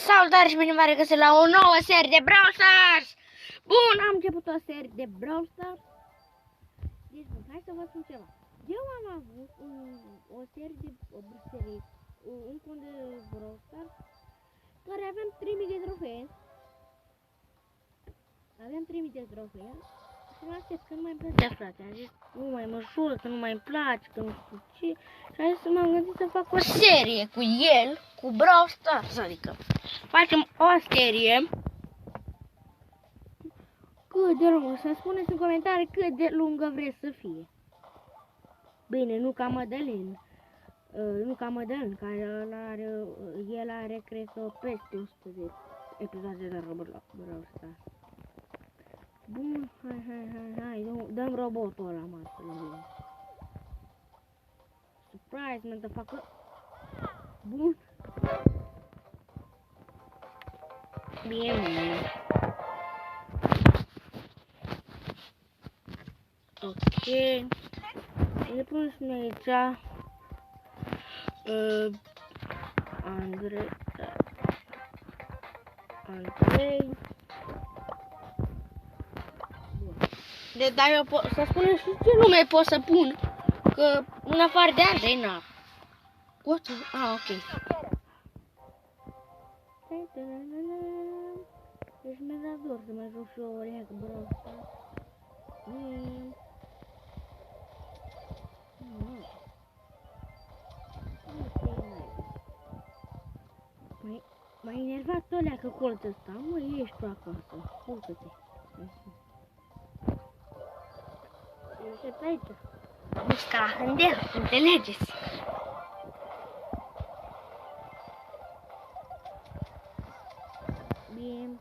Salutare și bine v-am regăsit la o nouă serie de Brawl Stars! Bun, am început o serie de Brawl Stars. Deci, hai să vă spun ceva. Eu am avut o serie de un cont de Brawl Stars care aveam 3000 de trofee. Aveam 3000 de trofee. Și m-am aștept că nu mai-mi plăcea, frate. Am zis, nu mai mă jur, că nu mai-mi place, că nu știu ce. Și am zis să m-am gândit să fac o serie cu el, cu Brawl Stars, adică facem o serie. Cât de lungă, să spuneți în comentarii cât de lungă vreți să fie. Bine, nu ca Madeleine. Nu ca Madeleine, care el are, cred că, peste 100 de episoade de Brawl Stars. Bun, hai, dăm robotul ăla mare la mine. Surprise, motherfucker. Bun. Bine. Ok. Le punem și noi aici. Andrei. De da, eu pot să spun și ce nume pot să pun. Că în afară de Andrei, n-am. What? Ok. Deci mi-a dor să mai joc și eu o leagă Brawl Stars. M-ai enervat o leacă colțul ăsta. Mă, ești tu acasă. Culcă-te. Ești aici. Musca la hândel, înțelegeți? Bine.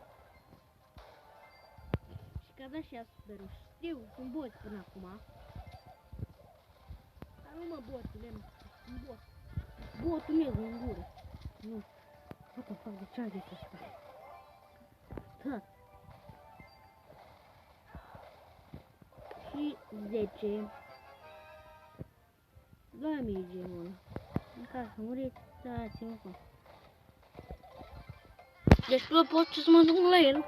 Și că da și asperă. Știu, sunt boți până acum. Dar nu mă botile, sunt bot. Botul meu în gură. Nu. What the fuck, de ce a zis asta? Da. Și 10. 2000 gemul. În care să muriți, dați-mă cu. Deci eu pot să mă duc la el.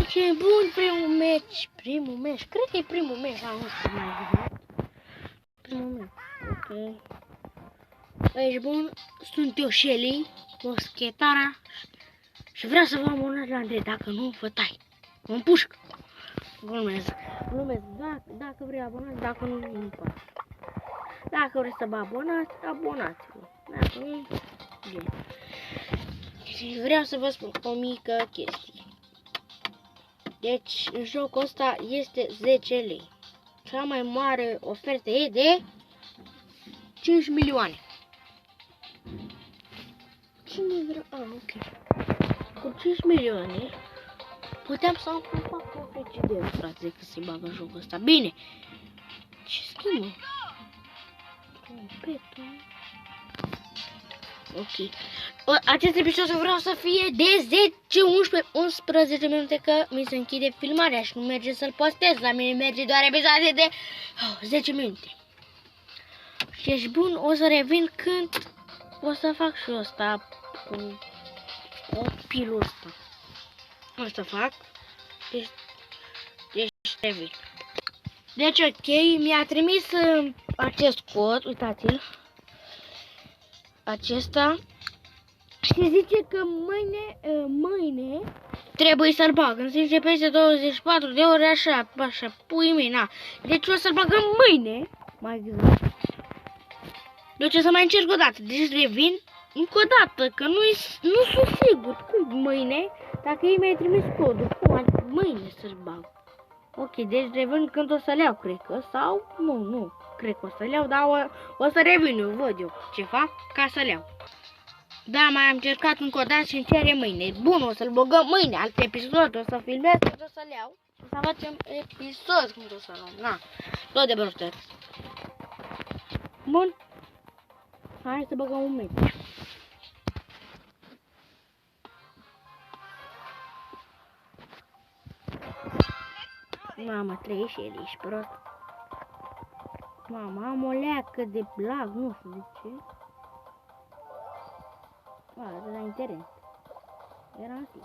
Ce bun primul meci, cred că e primul meci, nu știu mai exact. Primul meci, ok. Ești bun, sunt eu Shelly, moschetara și vreau să vă abonați la Andrei, dacă nu vă tai, mă împușc. Glumesc, dacă vrei abonați, dacă nu, nu poate. Dacă vreți să vă abonați, abonați-vă, dacă nu, bine. Și vreau să vă spun o mică chestie. Deci, jocul ăsta este 10 lei. Cea mai mare ofertă e de 5 milioane. Cine vrea? Ok. Cu 5 milioane puteam să am fac o frigider, frate, decât să-i bagă jocul ăsta. Bine. Ce schimbă? Trompetă. Ok. Acest episod vreau să fie de 10, 11, 11 minute, că mi se închide filmarea și nu merge să-l postez. La mine merge doar episoade de 10 minute. Și ești bun, o să revin când o să fac și ăsta cu copilul ăsta. O să fac. Deci revin. Deci ok, mi-a trimis acest cod, uitați-l. Acesta. Și zice că mâine trebuie să-l bag. Îmi zice peste 24 de ore, așa, pui mei, na. Deci o să-l bagăm mâine, mai exact. Deci o să mai încerc o dată. Deci revin încă o dată, că nu sunt sigur. Cum mâine, dacă ei mi-ai trimis codul, cum mâine să-l bag. Ok, deci revin când o să-l iau, cred că, sau, nu, cred că o să-l iau, dar o să revin, eu văd eu ce fac ca să-l iau. Da, mai am încercat încă o dată și îmi cere mâine. Bun, o să-l băgăm mâine, alt episod, o să filmez, o să-l iau. O să facem episod, cum o să luăm, na, tot de Brawl Stars. Bun, hai să băgăm un meci. Mamă, 3 și el, ești prost. Mama, am o leacă de lag, nu știu de ce. De la internet. Era în timp.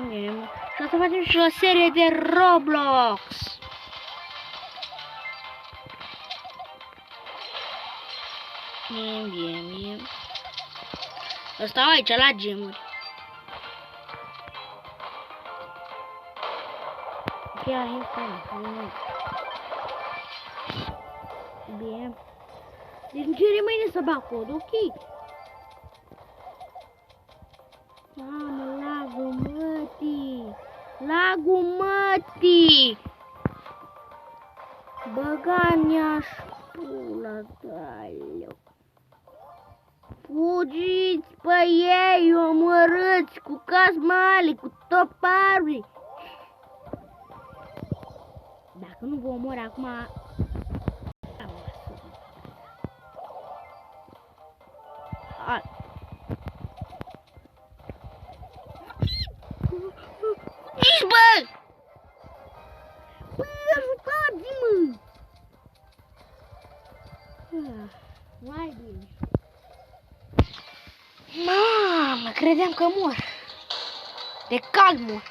Bine. Și o să facem și o serie de Roblox. Bine. O stau aici la gemuri. Chiar bine. Deci îmi cere mâine să bag cod, ok? Mamă, lagul mătii! Lagul mătii! Băga-mi-aș pula, doaleu! Fugiți pe ei, omorâți cu casmale, cu toparuri! Dacă nu vă omor acum... Fugiți, bă! Bă, ajutați-mă! Mai bine. Mamă, credeam că mor. De cald mor.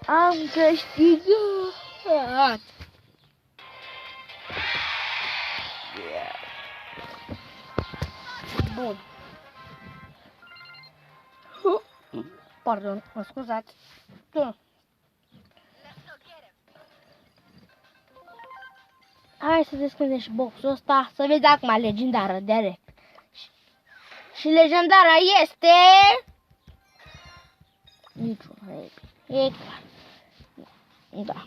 Am câștigat. Bun. Pardon, mă scuzați. Hai să deschidem și boxul ăsta, să vezi acum legendară direct. Și legendara este... Niciuna, e clar. Da.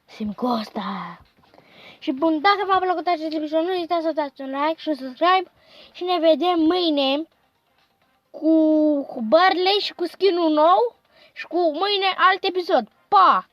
Simcosta. Și bun, dacă v-a plăcut acest episod, nu uitați să dați un like și un subscribe. Și ne vedem mâine cu Barley și cu skin-ul nou. Și cu mâine alt episod. Pa!